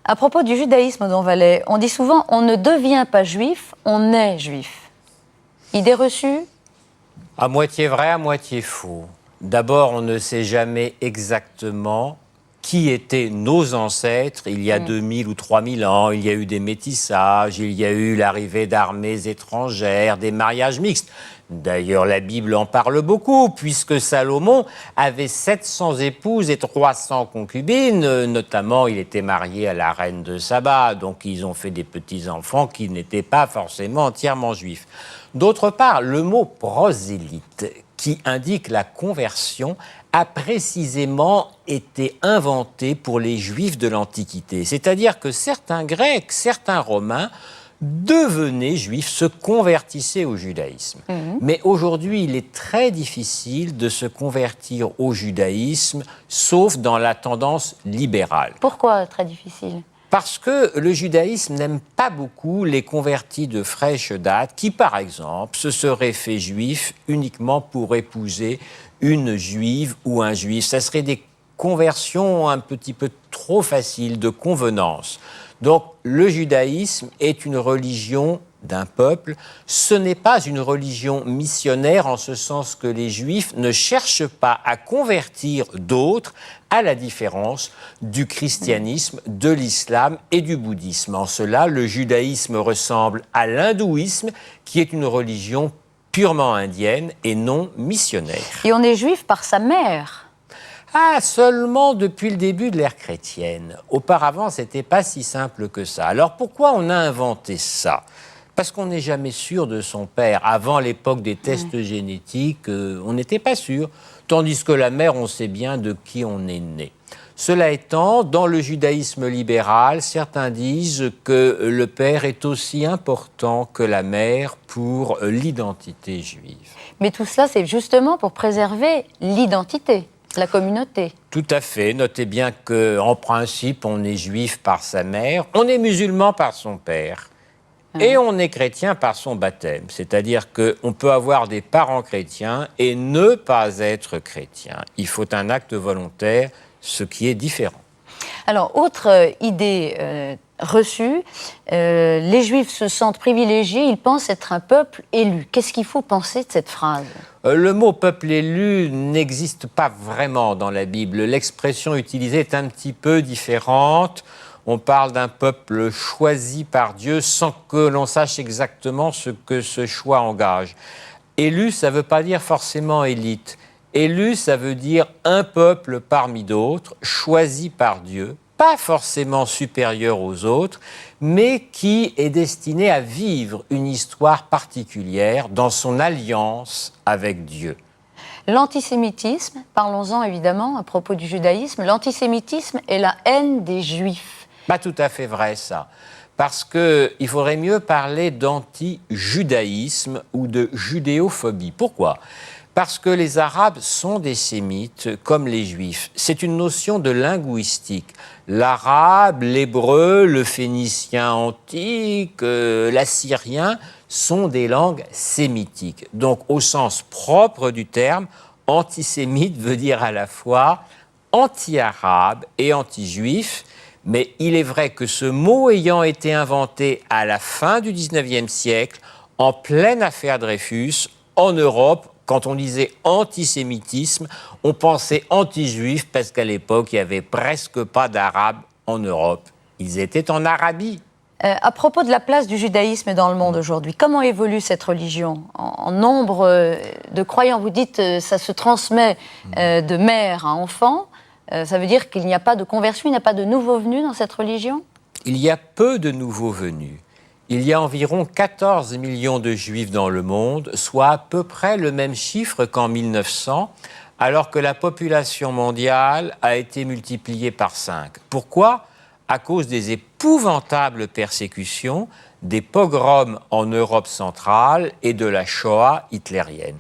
À propos du judaïsme, Don Vallet, on dit souvent on ne devient pas juif, on est juif. Idée reçue? À moitié vrai, à moitié faux. D'abord, on ne sait jamais exactement qui étaient nos ancêtres il y a 2000 ou 3000 ans. Il y a eu des métissages, il y a eu l'arrivée d'armées étrangères, des mariages mixtes. D'ailleurs, la Bible en parle beaucoup, puisque Salomon avait 700 épouses et 300 concubines. Notamment, il était marié à la reine de Saba, donc ils ont fait des petits-enfants qui n'étaient pas forcément entièrement juifs. D'autre part, le mot prosélyte, qui indique la conversion, a précisément été inventé pour les Juifs de l'Antiquité. C'est-à-dire que certains Grecs, certains Romains devenaient juifs, se convertissaient au judaïsme. Mais aujourd'hui, il est très difficile de se convertir au judaïsme, sauf dans la tendance libérale. Pourquoi très difficile? Parce que le judaïsme n'aime pas beaucoup les convertis de fraîche date qui, par exemple, se seraient fait juifs uniquement pour épouser une juive ou un juif. Ça serait des conversions un petit peu trop faciles, de convenance. Donc, le judaïsme est une religion d'un peuple. Ce n'est pas une religion missionnaire en ce sens que les Juifs ne cherchent pas à convertir d'autres, à la différence du christianisme, de l'islam et du bouddhisme. En cela, le judaïsme ressemble à l'hindouisme, qui est une religion purement indienne et non missionnaire. Et on est juif par sa mère. Ah, seulement depuis le début de l'ère chrétienne. Auparavant, ce n'était pas si simple que ça. Alors pourquoi on a inventé ça ? Parce qu'on n'est jamais sûr de son père. Avant l'époque des tests génétiques, on n'était pas sûr. Tandis que la mère, on sait bien de qui on est né. Cela étant, dans le judaïsme libéral, certains disent que le père est aussi important que la mère pour l'identité juive. Mais tout cela, c'est justement pour préserver l'identité, la communauté. Tout à fait. Notez bien qu'en principe, on est juif par sa mère, on est musulman par son père. Et on est chrétien par son baptême. C'est-à-dire qu'on peut avoir des parents chrétiens et ne pas être chrétien. Il faut un acte volontaire, ce qui est différent. Alors, autre idée reçue, les Juifs se sentent privilégiés, ils pensent être un peuple élu. Qu'est-ce qu'il faut penser de cette phrase ? Le mot « peuple élu » n'existe pas vraiment dans la Bible. L'expression utilisée est un petit peu différente. On parle d'un peuple choisi par Dieu sans que l'on sache exactement ce que ce choix engage. Élu, ça ne veut pas dire forcément élite. Élu, ça veut dire un peuple parmi d'autres, choisi par Dieu, pas forcément supérieur aux autres, mais qui est destiné à vivre une histoire particulière dans son alliance avec Dieu. L'antisémitisme, parlons-en évidemment à propos du judaïsme, l'antisémitisme est la haine des Juifs. Pas tout à fait vrai, ça. Parce qu'il faudrait mieux parler d'anti-judaïsme ou de judéophobie. Pourquoi ? Parce que les Arabes sont des sémites comme les Juifs. C'est une notion de linguistique. L'arabe, l'hébreu, le phénicien antique, l'assyrien sont des langues sémitiques. Donc, au sens propre du terme, antisémite veut dire à la fois anti-arabe et anti-juif. Mais il est vrai que ce mot ayant été inventé à la fin du XIXe siècle, en pleine affaire Dreyfus, en Europe, quand on disait antisémitisme, on pensait anti-juif parce qu'à l'époque, il n'y avait presque pas d'Arabes en Europe. Ils étaient en Arabie. À propos de la place du judaïsme dans le monde aujourd'hui, comment évolue cette religion en nombre de croyants? Vous dites ça se transmet de mère à enfant. Ça veut dire qu'il n'y a pas de conversion, il n'y a pas de nouveaux venus dans cette religion? Il y a peu de nouveaux venus. Il y a environ 14 millions de Juifs dans le monde, soit à peu près le même chiffre qu'en 1900, alors que la population mondiale a été multipliée par 5. Pourquoi ? À cause des épouvantables persécutions, des pogroms en Europe centrale et de la Shoah hitlérienne.